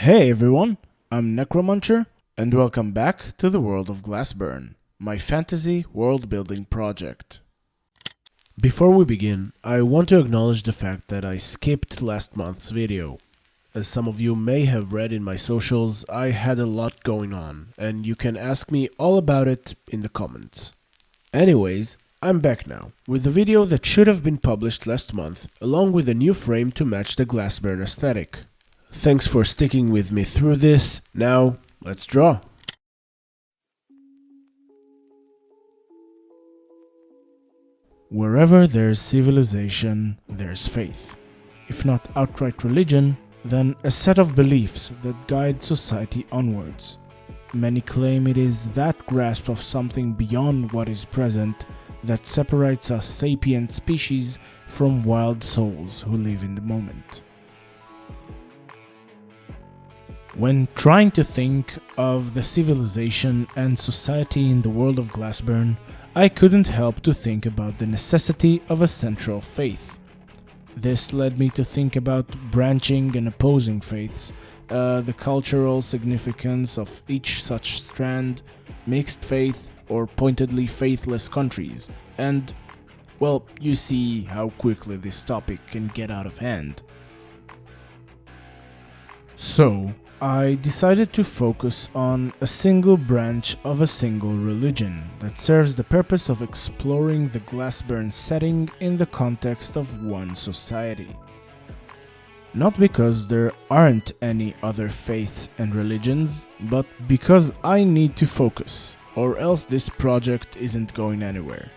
Hey everyone, I'm Necromuncher, and welcome back to the world of Glassburn, my fantasy world-building project. Before we begin, I want to acknowledge the fact that I skipped last month's video. As some of you may have read in my socials, I had a lot going on, and you can ask me all about it in the comments. Anyways, I'm back now, with a video that should have been published last month, along with a new frame to match the Glassburn aesthetic. Thanks for sticking with me through this. Now, let's draw. Wherever there's civilization, there's faith. If not outright religion, then a set of beliefs that guide society onwards. Many claim it is that grasp of something beyond what is present that separates us sapient species from wild souls who live in the moment. When trying to think of the civilization and society in the world of Glassburn, I couldn't help to think about the necessity of a central faith. This led me to think about branching and opposing faiths, the cultural significance of each such strand, mixed faith or pointedly faithless countries, and, well, you see how quickly this topic can get out of hand. So, I decided to focus on a single branch of a single religion that serves the purpose of exploring the Glassburn setting in the context of one society. Not because there aren't any other faiths and religions, but because I need to focus, or else this project isn't going anywhere.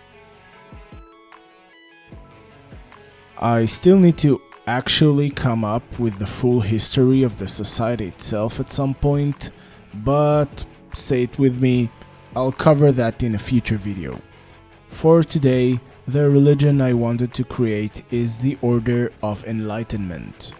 I still need to actually come up with the full history of the society itself at some point, but say it with me, I'll cover that in a future video. For today, the religion I wanted to create is the Order of Enlightenment.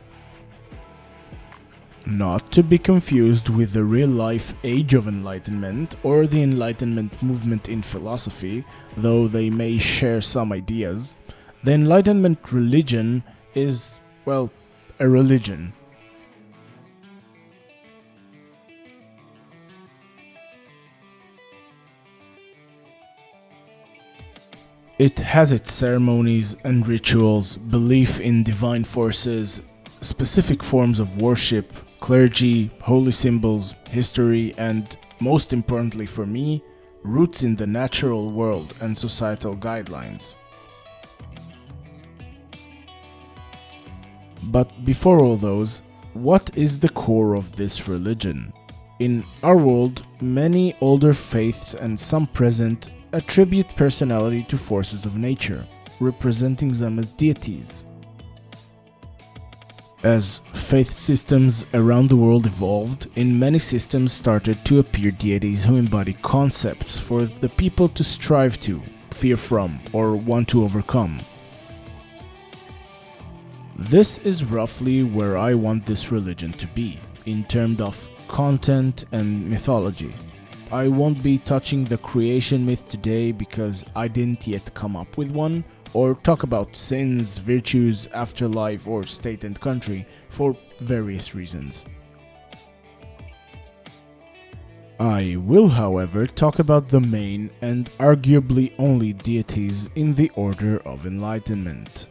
Not to be confused with the real-life Age of Enlightenment or the Enlightenment movement in philosophy, though they may share some ideas. The Enlightenment religion is, well, a religion. It has its ceremonies and rituals, belief in divine forces, specific forms of worship, clergy, holy symbols, history, and, most importantly for me, roots in the natural world and societal guidelines. But before all those, what is the core of this religion? In our world, many older faiths and some present attribute personality to forces of nature, representing them as deities. As faith systems around the world evolved, in many systems started to appear deities who embody concepts for the people to strive to, fear from, or want to overcome. This is roughly where I want this religion to be, in terms of content and mythology. I won't be touching the creation myth today because I didn't yet come up with one, or talk about sins, virtues, afterlife, or state and country, for various reasons. I will, however, talk about the main and arguably only deities in the Order of Enlightenment.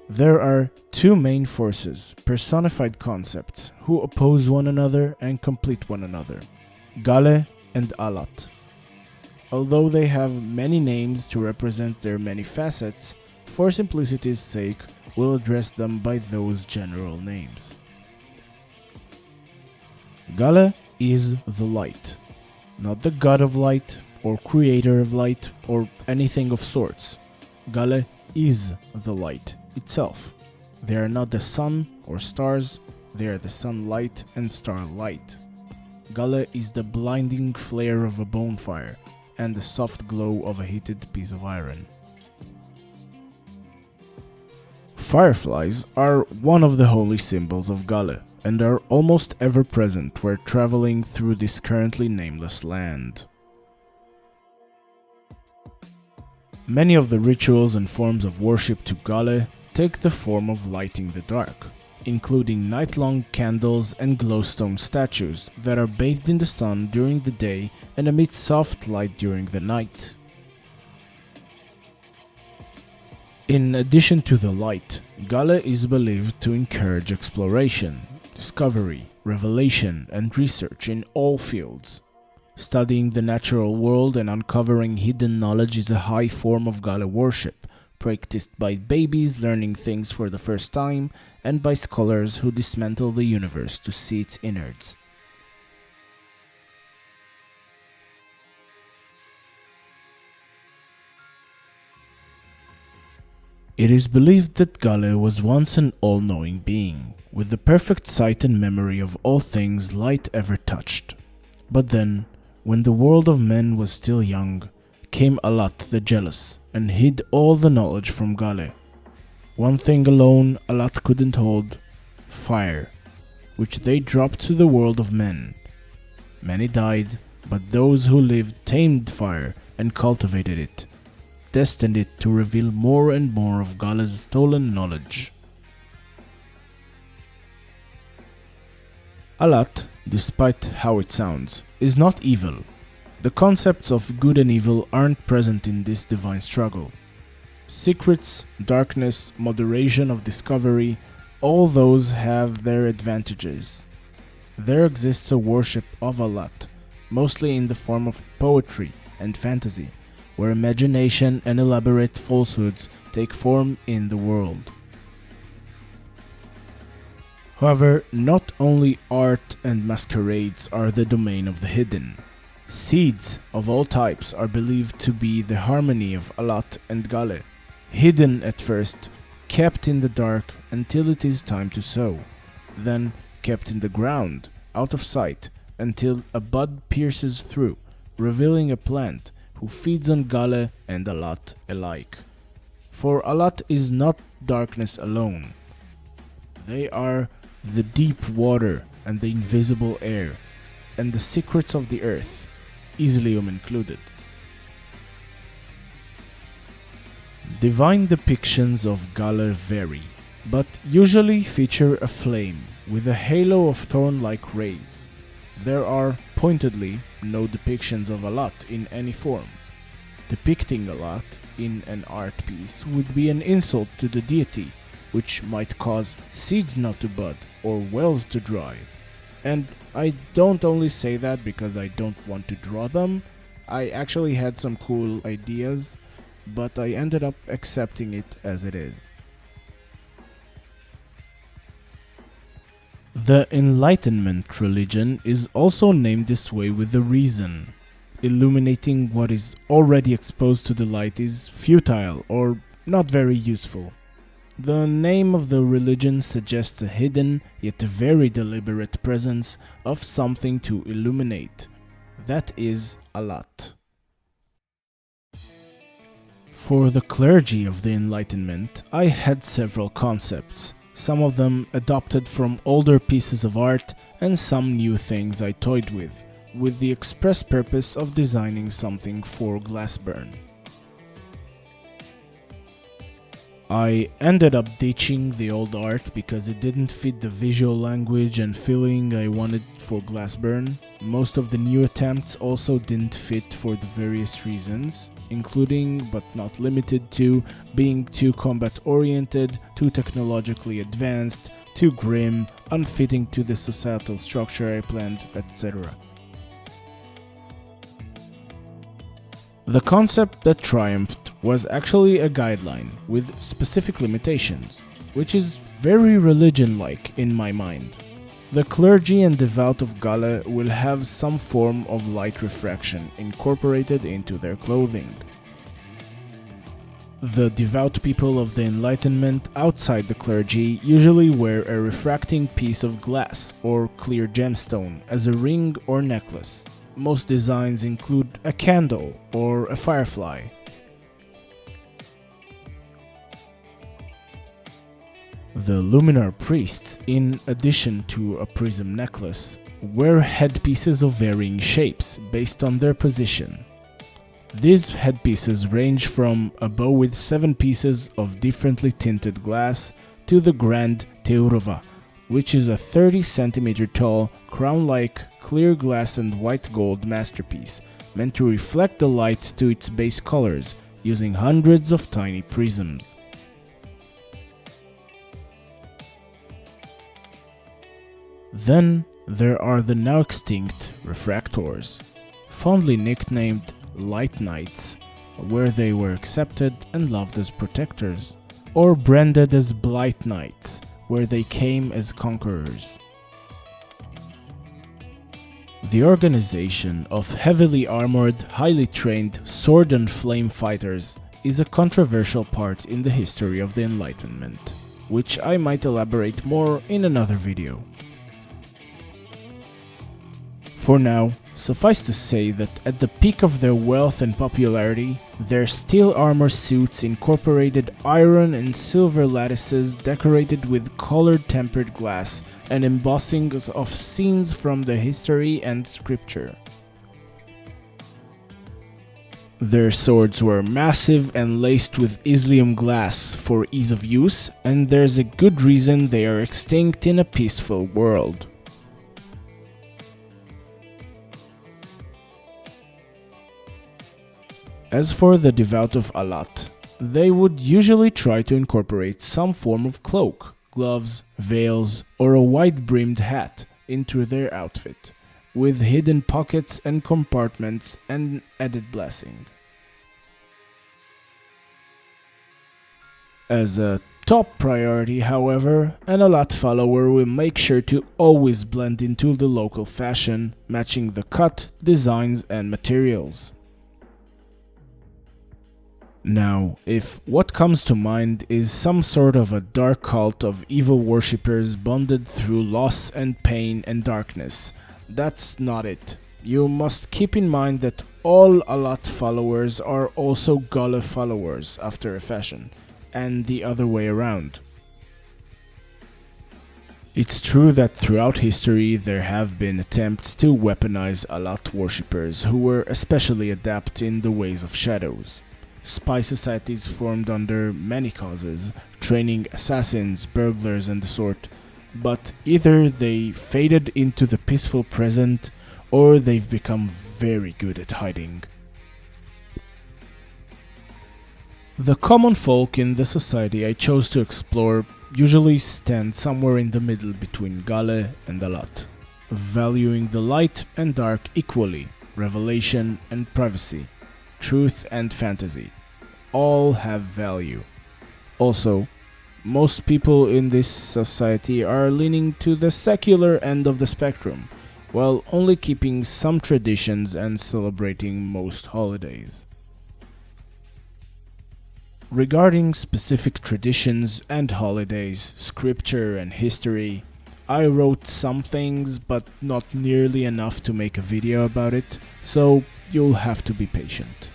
There are two main forces, personified concepts, who oppose one another and complete one another, Galle and Allat. Although they have many names to represent their many facets, for simplicity's sake, we'll address them by those general names. Galle is the light, not the god of light, or creator of light, or anything of sorts. Galle is the light itself. They are not the sun or stars, they are the sunlight and starlight. Galle is the blinding flare of a bonfire and the soft glow of a heated piece of iron. Fireflies are one of the holy symbols of Galle and are almost ever present where traveling through this currently nameless land. Many of the rituals and forms of worship to Galle take the form of lighting the dark, including night-long candles and glowstone statues that are bathed in the sun during the day and emit soft light during the night. In addition to the light, Galle is believed to encourage exploration, discovery, revelation, and research in all fields. Studying the natural world and uncovering hidden knowledge is a high form of Galle worship, practiced by babies learning things for the first time and by scholars who dismantle the universe to see its innards. It is believed that Galle was once an all-knowing being, with the perfect sight and memory of all things light ever touched. But then, when the world of men was still young, came Allat the Jealous and hid all the knowledge from Galle. One thing alone Allat couldn't hold: fire, which they dropped to the world of men. Many died, but those who lived tamed fire and cultivated it, destined it to reveal more and more of Galle's stolen knowledge. Allat, despite how it sounds, is not evil. The concepts of good and evil aren't present in this divine struggle. Secrets, darkness, moderation of discovery, all those have their advantages. There exists a worship of Allat, mostly in the form of poetry and fantasy, where imagination and elaborate falsehoods take form in the world. However, not only art and masquerades are the domain of the hidden. Seeds of all types are believed to be the harmony of Allat and Galle, hidden at first, kept in the dark until it is time to sow, then kept in the ground, out of sight, until a bud pierces through, revealing a plant who feeds on Galle and Allat alike. For Allat is not darkness alone. They are the deep water and the invisible air, and the secrets of the earth, Elysium included. Divine depictions of Galle vary, but usually feature a flame with a halo of thorn-like rays. There are, pointedly, no depictions of Allat in any form. Depicting Allat in an art piece would be an insult to the deity, which might cause seeds not to bud or wells to dry. And I don't only say that because I don't want to draw them. I actually had some cool ideas, but I ended up accepting it as it is. The Enlightenment religion is also named this way with a reason. Illuminating what is already exposed to the light is futile or not very useful. The name of the religion suggests a hidden yet very deliberate presence of something to illuminate. That is Allat. For the clergy of the Enlightenment, I had several concepts, some of them adopted from older pieces of art and some new things I toyed with the express purpose of designing something for Glassburn. I ended up ditching the old art because it didn't fit the visual language and feeling I wanted for Glassburn. Most of the new attempts also didn't fit for the various reasons, including but not limited to being too combat oriented, too technologically advanced, too grim, unfitting to the societal structure I planned, etc. The concept that triumphed was actually a guideline with specific limitations, which is very religion-like in my mind. The clergy and devout of Galle will have some form of light refraction incorporated into their clothing. The devout people of the Enlightenment outside the clergy usually wear a refracting piece of glass or clear gemstone as a ring or necklace. Most designs include a candle or a firefly. The luminar priests, in addition to a prism necklace, wear headpieces of varying shapes based on their position. These headpieces range from a bow with 7 pieces of differently tinted glass to the grand teurova, which is a 30 centimeter tall, crown-like, clear glass and white gold masterpiece, meant to reflect the light to its base colors, using hundreds of tiny prisms. Then there are the now extinct refractors, fondly nicknamed Light Knights, where they were accepted and loved as protectors, or branded as Blight Knights, where they came as conquerors. The organization of heavily armored, highly trained sword and flame fighters is a controversial part in the history of the Enlightenment, which I might elaborate more in another video. For now, suffice to say that at the peak of their wealth and popularity, their steel armor suits incorporated iron and silver lattices decorated with colored tempered glass and embossings of scenes from the history and scripture. Their swords were massive and laced with Islium glass for ease of use, and there's a good reason they are extinct in a peaceful world. As for the devout of Allat, they would usually try to incorporate some form of cloak, gloves, veils, or a wide-brimmed hat into their outfit, with hidden pockets and compartments and added blessing. As a top priority, however, an Allat follower will make sure to always blend into the local fashion, matching the cut, designs, and materials. Now, if what comes to mind is some sort of a dark cult of evil worshippers bonded through loss and pain and darkness, that's not it. You must keep in mind that all Allat followers are also Galle followers after a fashion, and the other way around. It's true that throughout history there have been attempts to weaponize Allat worshippers who were especially adept in the ways of shadows. Spy societies formed under many causes, training assassins, burglars and the sort, but either they faded into the peaceful present or they've become very good at hiding. The common folk in the society I chose to explore usually stand somewhere in the middle between Galle and Allat, valuing the light and dark equally, revelation and privacy, truth and fantasy. All have value. Also, most people in this society are leaning to the secular end of the spectrum, while only keeping some traditions and celebrating most holidays. Regarding specific traditions and holidays, scripture and history, I wrote some things but not nearly enough to make a video about it, so you'll have to be patient.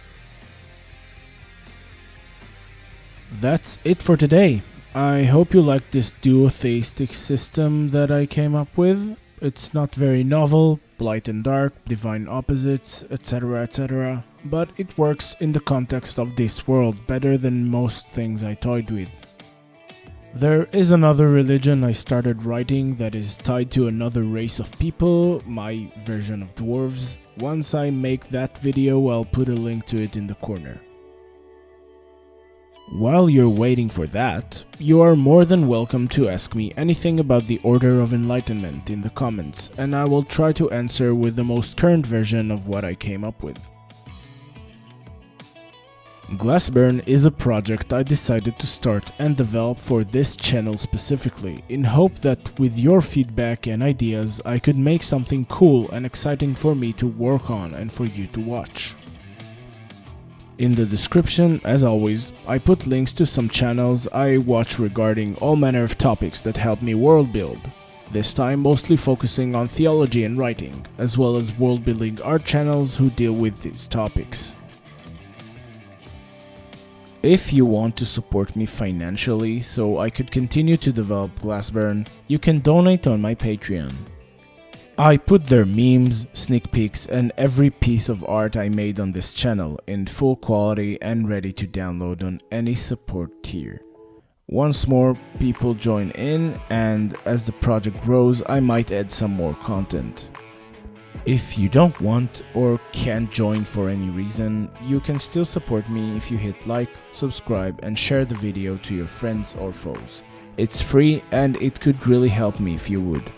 That's it for today. I hope you like this duotheistic system that I came up with. It's not very novel, light and dark, divine opposites, etc., but it works in the context of this world better than most things I toyed with. There is another religion I started writing that is tied to another race of people, my version of dwarves. Once I make that video, I'll put a link to it in the corner. While you're waiting for that, you are more than welcome to ask me anything about the Order of Enlightenment in the comments, and I will try to answer with the most current version of what I came up with. Glassburn is a project I decided to start and develop for this channel specifically, in hope that with your feedback and ideas I could make something cool and exciting for me to work on and for you to watch. In the description, as always, I put links to some channels I watch regarding all manner of topics that help me world build, this time mostly focusing on theology and writing, as well as world building art channels who deal with these topics. If you want to support me financially so I could continue to develop Glassburn, you can donate on my Patreon. I put their memes, sneak peeks, and every piece of art I made on this channel in full quality and ready to download on any support tier. Once more people join in, and as the project grows, I might add some more content. If you don't want or can't join for any reason, you can still support me if you hit like, subscribe and share the video to your friends or foes. It's free and it could really help me if you would.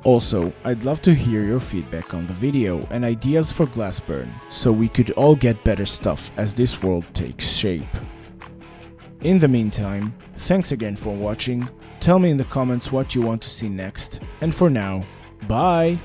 Also, I'd love to hear your feedback on the video and ideas for Glassburn, so we could all get better stuff as this world takes shape. In the meantime, thanks again for watching, tell me in the comments what you want to see next, and for now, bye!